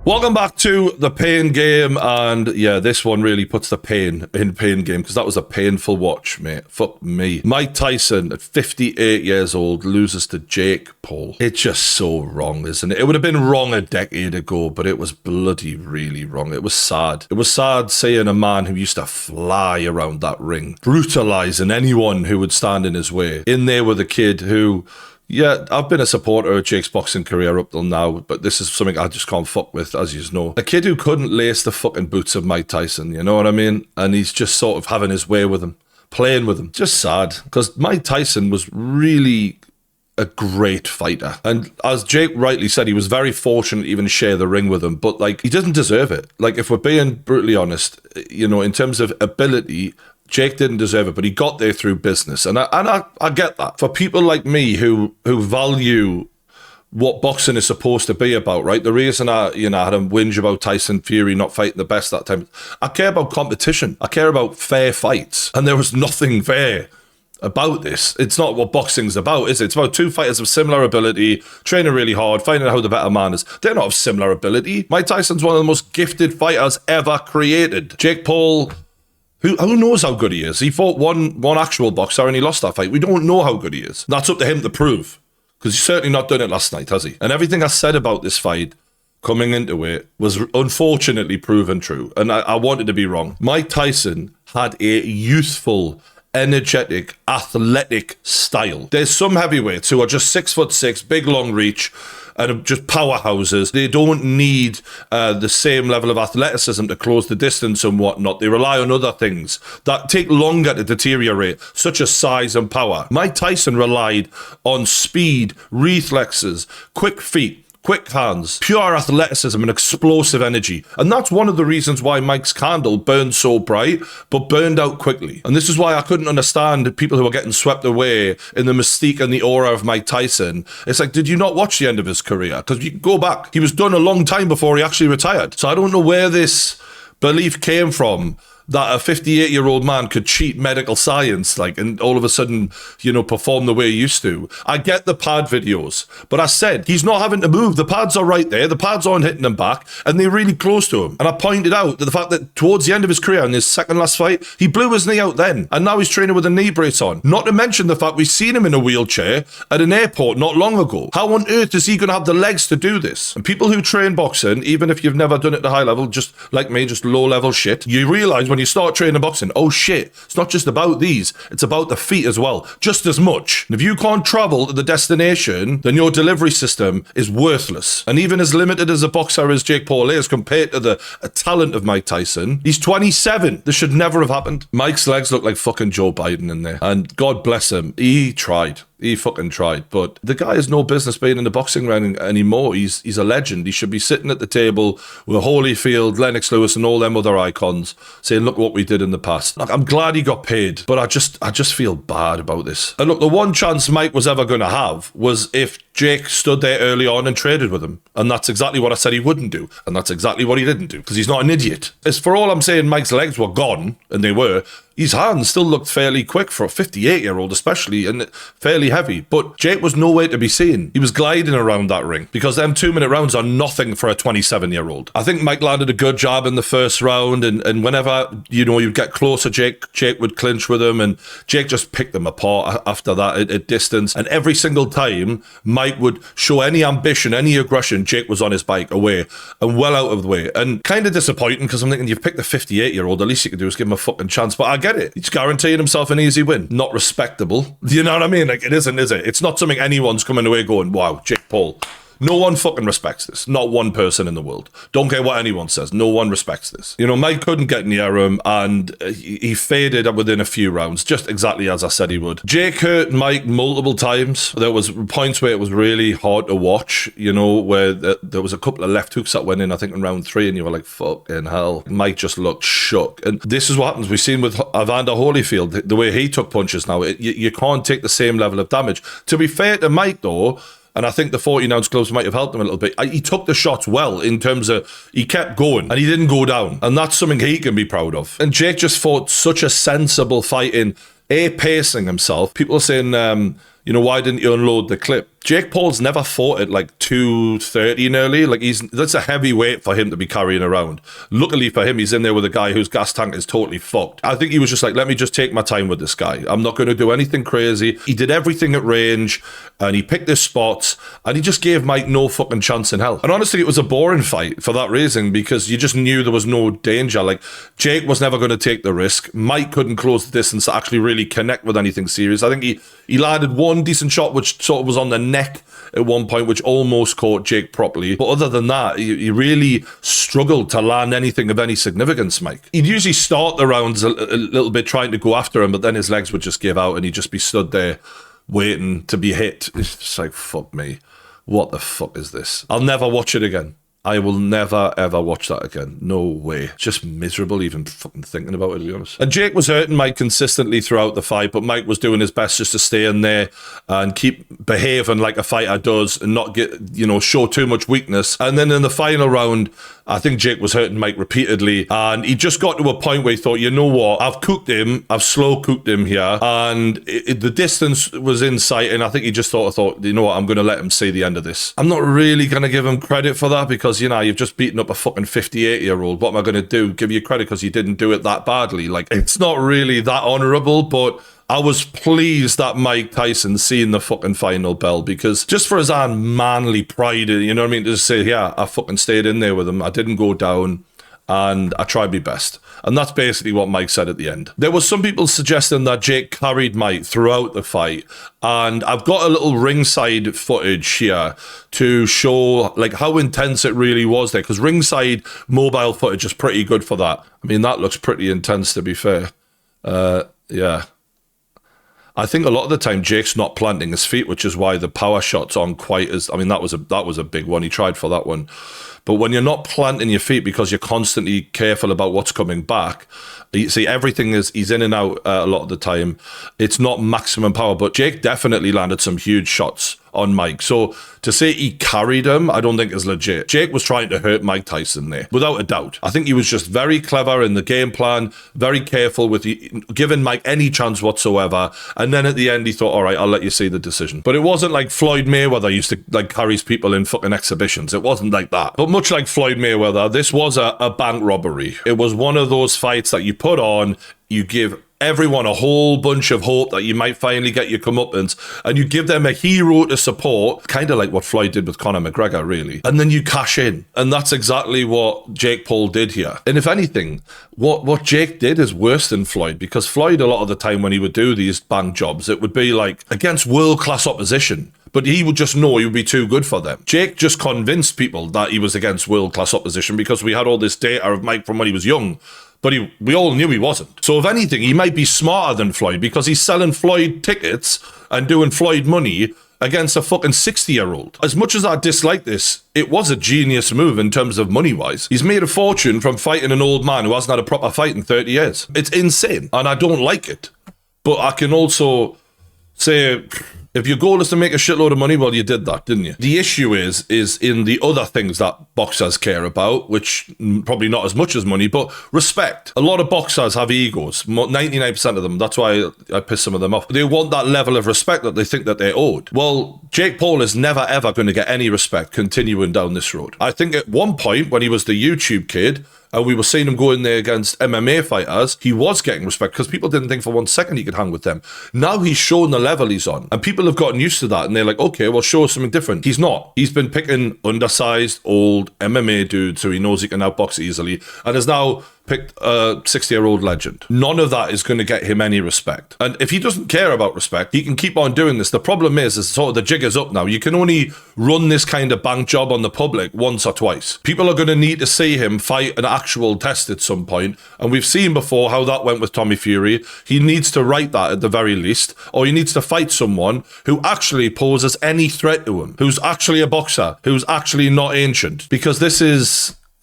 Welcome back to the Pain Game, and yeah, this one really puts the pain in Pain Game, because that was a painful watch, mate. Fuck me. Mike Tyson, at 58 years old, loses to Jake Paul. It's just so wrong, isn't it? It would have been wrong a decade ago, but it was bloody really wrong. It was sad. It was sad seeing a man who used to fly around that ring, brutalizing anyone who would stand in his way. In there with a kid who... yeah, I've been a supporter of Jake's boxing career up till now, but this is something I just can't fuck with, as you know. A kid who couldn't lace the fucking boots of Mike Tyson, you know what I mean? And he's just sort of having his way with him, playing with him. Just sad, because Mike Tyson was really a great fighter. And as Jake rightly said, he was very fortunate to even share the ring with him, but like, he doesn't deserve it. Like, if we're being brutally honest, you know, in terms of ability, Jake didn't deserve it, but he got there through business. And I get that. For people like me who value what boxing is supposed to be about, right? The reason I had a whinge about Tyson Fury not fighting the best that time, I care about competition. I care about fair fights. And there was nothing fair about this. It's not what boxing's about, is it? It's about two fighters of similar ability, training really hard, finding out who the better man is. They're not of similar ability. Mike Tyson's one of the most gifted fighters ever created. Jake Paul... Who knows how good he is? He fought one actual boxer and he lost that fight. We don't know how good he is. That's up to him to prove, because he's certainly not done it last night, has he? And everything I said about this fight coming into it was unfortunately proven true, and I wanted to be wrong. Mike Tyson had a youthful, energetic, athletic style. There's some heavyweights who are just 6'6", big long reach, and just powerhouses. They don't need the same level of athleticism to close the distance and whatnot. They rely on other things that take longer to deteriorate, such as size and power. Mike Tyson relied on speed, reflexes, quick feet, quick hands, pure athleticism and explosive energy. And that's one of the reasons why Mike's candle burned so bright, but burned out quickly. And this is why I couldn't understand people who are getting swept away in the mystique and the aura of Mike Tyson. It's like, did you not watch the end of his career? Because you go back, he was done a long time before he actually retired. So I don't know where this belief came from, that a 58-year-old man could cheat medical science, like, and all of a sudden, you know, perform the way he used to. I get the pad videos, but I said, he's not having to move. The pads are right there. The pads aren't hitting him back, and they're really close to him. And I pointed out that the fact that towards the end of his career, in his second last fight, he blew his knee out then, and now he's training with a knee brace on. Not to mention the fact we've seen him in a wheelchair at an airport not long ago. How on earth is he going to have the legs to do this? And people who train boxing, even if you've never done it at a high level, just like me, just low-level shit, you realise when you start training boxing, oh shit, it's not just about these, it's about the feet as well, just as much. And if you can't travel to the destination, then your delivery system is worthless. And even as limited as a boxer as Jake Paul is compared to the talent of Mike Tyson, he's 27. This should never have happened. Mike's legs look like fucking Joe Biden in there. And God bless him, he tried. He fucking tried, but the guy has no business being in the boxing ring anymore. He's a legend. He should be sitting at the table with Holyfield, Lennox Lewis, and all them other icons, saying, "Look what we did in the past." Like, I'm glad he got paid, but I just feel bad about this. And look, the one chance Mike was ever going to have was if Jake stood there early on and traded with him, and that's exactly what I said he wouldn't do, and that's exactly what he didn't do, because he's not an idiot. As for all I'm saying, Mike's legs were gone, and they were. His hands still looked fairly quick for a 58-year-old especially, and fairly heavy. But Jake was nowhere to be seen. He was gliding around that ring, because them 2-minute rounds are nothing for a 27-year-old. I think Mike landed a good jab in the first round, and whenever, you know, you'd get closer, Jake would clinch with him, and Jake just picked them apart after that at distance. And every single time Mike would show any ambition, any aggression, Jake was on his bike away and well out of the way. And kind of disappointing, because I'm thinking, you've picked a 58-year-old, the least you could do is give him a fucking chance. But I get it. He's guaranteeing himself an easy win. Not respectable. You know what I mean? Like, it isn't, is it? It's not something anyone's coming away going, wow, Jake Paul. No one fucking respects this. Not one person in the world. Don't care what anyone says. No one respects this. You know, Mike couldn't get near him, and he faded within a few rounds, just exactly as I said he would. Jake hurt Mike multiple times. There was points where it was really hard to watch, you know, where there was a couple of left hooks that went in, I think in round 3, and you were like, fucking hell. Mike just looked shook. And this is what happens. We've seen with Evander Holyfield, the way he took punches now. You can't take the same level of damage. To be fair to Mike, though, and I think the 14-ounce gloves might have helped him a little bit. He took the shots well, in terms of he kept going and he didn't go down. And that's something he can be proud of. And Jake just fought such a sensible fight in pacing himself. People are saying, you know, why didn't you unload the clip? Jake Paul's never fought at like 230 nearly. Like that's a heavy weight for him to be carrying around. Luckily for him, he's in there with a guy whose gas tank is totally fucked. I think he was just like, let me just take my time with this guy. I'm not going to do anything crazy. He did everything at range and he picked his spots and he just gave Mike no fucking chance in hell. And honestly, it was a boring fight for that reason because you just knew there was no danger. Like Jake was never going to take the risk. Mike couldn't close the distance to actually really connect with anything serious. I think he landed one decent shot which sort of was on the neck at one point, which almost caught Jake properly. But other than that, he really struggled to land anything of any significance, Mike. He'd usually start the rounds a little bit trying to go after him, but then his legs would just give out and he'd just be stood there waiting to be hit. It's just like, fuck me. What the fuck is this? I'll never watch it again. I will never, ever watch that again. No way. Just miserable even fucking thinking about it, to be honest. And Jake was hurting Mike consistently throughout the fight, but Mike was doing his best just to stay in there and keep behaving like a fighter does and not get, show too much weakness. And then in the final round, I think Jake was hurting Mike repeatedly, and he just got to a point where he thought, you know what, I've cooked him, I've slow cooked him here, and the distance was in sight, and I think he just thought, you know what, I'm going to let him see the end of this. I'm not really going to give him credit for that because, you've just beaten up a fucking 58-year-old. What am I going to do? Give you credit because you didn't do it that badly? Like, it's not really that honourable, but I was pleased that Mike Tyson seen the fucking final bell because just for his own manly pride, you know what I mean? To just say, yeah, I fucking stayed in there with him. I didn't go down and I tried my best. And that's basically what Mike said at the end. There was some people suggesting that Jake carried Mike throughout the fight. And I've got a little ringside footage here to show like how intense it really was there. Because ringside mobile footage is pretty good for that. I mean, that looks pretty intense to be fair. Yeah. I think a lot of the time Jake's not planting his feet, which is why the power shots aren't quite as. I mean, that was a big one. He tried for that one, but when you're not planting your feet because you're constantly careful about what's coming back, you see everything he's in and out a lot of the time. It's not maximum power, but Jake definitely landed some huge shots on Mike. So to say he carried him, I don't think is legit. Jake was trying to hurt Mike Tyson there, without a doubt. I think he was just very clever in the game plan, very careful with giving Mike any chance whatsoever. And then at the end, he thought, all right, I'll let you see the decision. But it wasn't like Floyd Mayweather used to like carries people in fucking exhibitions. It wasn't like that. But much like Floyd Mayweather, this was a bank robbery. It was one of those fights that you put on, you give everyone a whole bunch of hope that you might finally get your comeuppance, and you give them a hero to support, kind of like what Floyd did with Conor McGregor, really. And then you cash in. And that's exactly what Jake Paul did here. And if anything, what Jake did is worse than Floyd, because Floyd, a lot of the time when he would do these bank jobs, it would be like against world-class opposition. But he would just know he would be too good for them. Jake just convinced people that he was against world-class opposition because we had all this data of Mike from when he was young. But we all knew he wasn't. So if anything, he might be smarter than Floyd because he's selling Floyd tickets and doing Floyd money against a fucking 60-year-old. As much as I dislike this, it was a genius move in terms of money-wise. He's made a fortune from fighting an old man who hasn't had a proper fight in 30 years. It's insane, and I don't like it. But I can also say, if your goal is to make a shitload of money, well, you did that, didn't you? The issue is in the other things that boxers care about, which probably not as much as money, but respect. A lot of boxers have egos, 99% of them. That's why I piss some of them off. They want that level of respect that they think that they're owed. Well, Jake Paul is never, ever going to get any respect continuing down this road. I think at one point, when he was the YouTube kid, and we were seeing him go in there against MMA fighters, he was getting respect because people didn't think for 1 second he could hang with them. Now he's shown the level he's on, and people have gotten used to that, and they're like, okay, well, show us something different. He's not. He's been picking undersized, old MMA dudes who he knows he can outbox easily, and has now picked a 60-year-old legend. None of that is going to get him any respect. And if he doesn't care about respect, he can keep on doing this. The problem is sort of the jig is up now. You can only run this kind of bank job on the public once or twice. People are going to need to see him fight an actual test at some point. And we've seen before how that went with Tommy Fury. He needs to write that at the very least, or he needs to fight someone who actually poses any threat to him, who's actually a boxer, who's actually not ancient. Because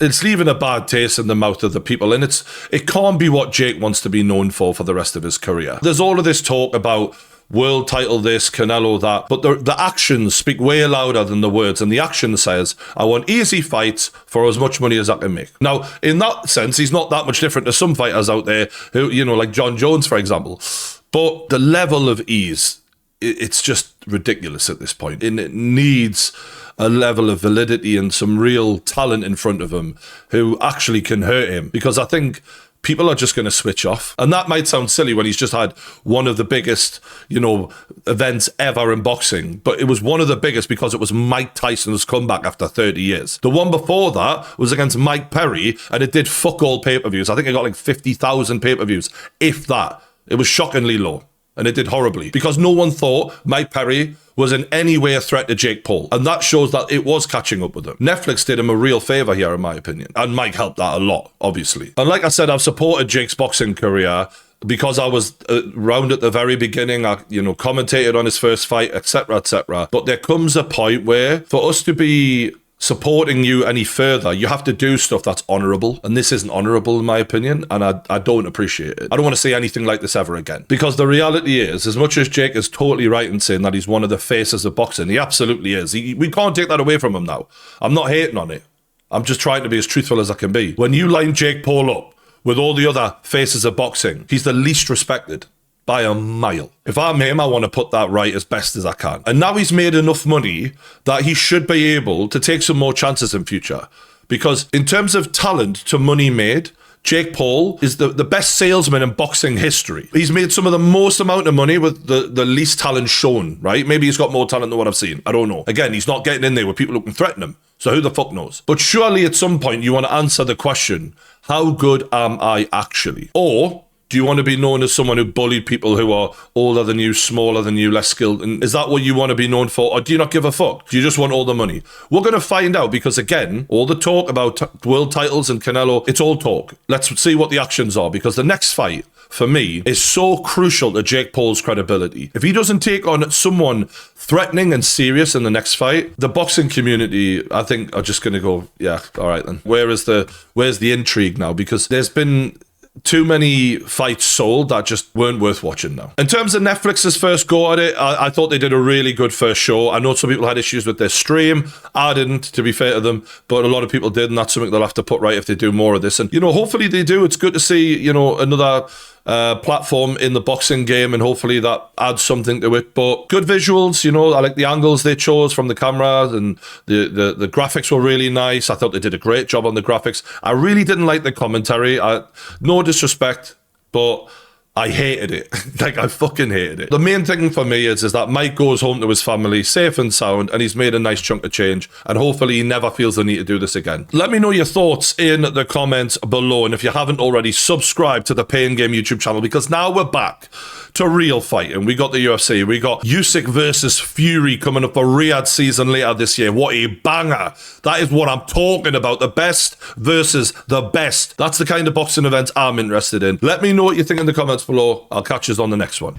it's leaving a bad taste in the mouth of the people, and it can't be what Jake wants to be known for the rest of his career. There's all of this talk about world title this, Canelo that, but the actions speak way louder than the words, and the action says, I want easy fights for as much money as I can make. Now, in that sense, he's not that much different to some fighters out there who, like John Jones, for example, but the level of ease it's just ridiculous at this point. And it needs a level of validity and some real talent in front of him who actually can hurt him, because I think people are just going to switch off. And that might sound silly when he's just had one of the biggest, events ever in boxing, but it was one of the biggest because it was Mike Tyson's comeback after 30 years. The one before that was against Mike Perry, and it did fuck all pay-per-views. I think it got like 50,000 pay-per-views, if that. It was shockingly low, and it did horribly because no one thought Mike Perry was in any way a threat to Jake Paul. And that shows that it was catching up with him. Netflix did him a real favour here, in my opinion. And Mike helped that a lot, obviously. And like I said, I've supported Jake's boxing career because I was around at the very beginning. I, commentated on his first fight, etc., etc. But there comes a point where, for us to be supporting you any further, you have to do stuff that's honourable, and this isn't honourable in my opinion, and I don't appreciate it. I don't want to say anything like this ever again, because the reality is, as much as Jake is totally right in saying that he's one of the faces of boxing, he absolutely is. We can't take that away from him now. I'm not hating on it. I'm just trying to be as truthful as I can be. When you line Jake Paul up with all the other faces of boxing, he's the least respected by a mile. If I'm him, I want to put that right as best as I can. And now he's made enough money that he should be able to take some more chances in future. Because in terms of talent to money made, Jake Paul is the best salesman in boxing history. He's made some of the most amount of money with the least talent shown, right? Maybe he's got more talent than what I've seen. I don't know. Again, he's not getting in there with people who can threaten him. So who the fuck knows? But surely at some point you want to answer the question, how good am I actually? Or do you want to be known as someone who bullied people who are older than you, smaller than you, less skilled? And is that what you want to be known for? Or do you not give a fuck? Do you just want all the money? We're going to find out, because again, all the talk about world titles and Canelo, it's all talk. Let's see what the actions are, because the next fight, for me, is so crucial to Jake Paul's credibility. If he doesn't take on someone threatening and serious in the next fight, the boxing community, I think, are just going to go, yeah, all right then. Where's the intrigue now? Because there's been too many fights sold that just weren't worth watching now. In terms of Netflix's first go at it, I thought they did a really good first show. I know some people had issues with their stream. I didn't, to be fair to them, but a lot of people did, and that's something they'll have to put right if they do more of this. And, hopefully they do. It's good to see, another platform in the boxing game, and hopefully that adds something to it. But good visuals, I like the angles they chose from the camera, and the graphics were really nice. I thought they did a great job on the graphics. I really didn't like the commentary. No disrespect, but I hated it. Like, I fucking hated it. The main thing for me is that Mike goes home to his family safe and sound, and he's made a nice chunk of change, and hopefully he never feels the need to do this again. Let me know your thoughts in the comments below, and if you haven't already, subscribe to the Pain Game YouTube channel, because now we're back to real fighting. We got the UFC. We got Usyk versus Fury coming up for Riyadh season later this year. What a banger. That is what I'm talking about. The best versus the best. That's the kind of boxing events I'm interested in. Let me know what you think in the comments below. I'll catch you on the next one.